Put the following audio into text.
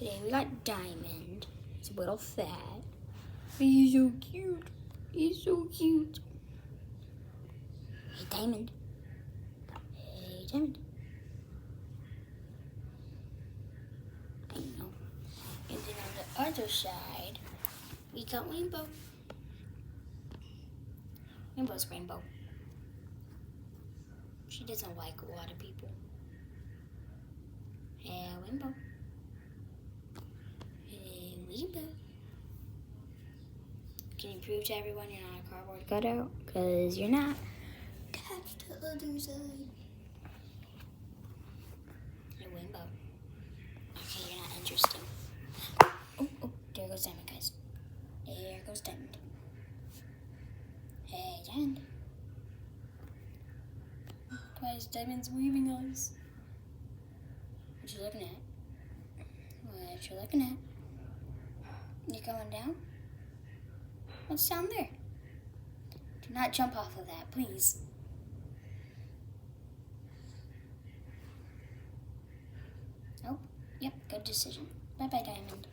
Today we got Diamond. He's a little fat. But he's so cute. He's so cute. Hey, Diamond. Hey, Diamond. I know. And then on the other side, we got Rainbow. Rainbow's Rainbow. She doesn't like a lot of people. Hey, Rainbow. Hey, Rainbow. Can you prove to everyone you're not a cardboard cutout? Because you're not. Catch the other side. Hey, Rainbow. Okay, you're not interesting. Oh, there goes Diamond, guys. There goes Diamond. Hey, Diamond. Why is Diamond's leaving us? What you looking at? What you looking at? You going down? What's down there? Do not jump off of that, please. Oh, yep, good decision. Bye-bye, Diamond.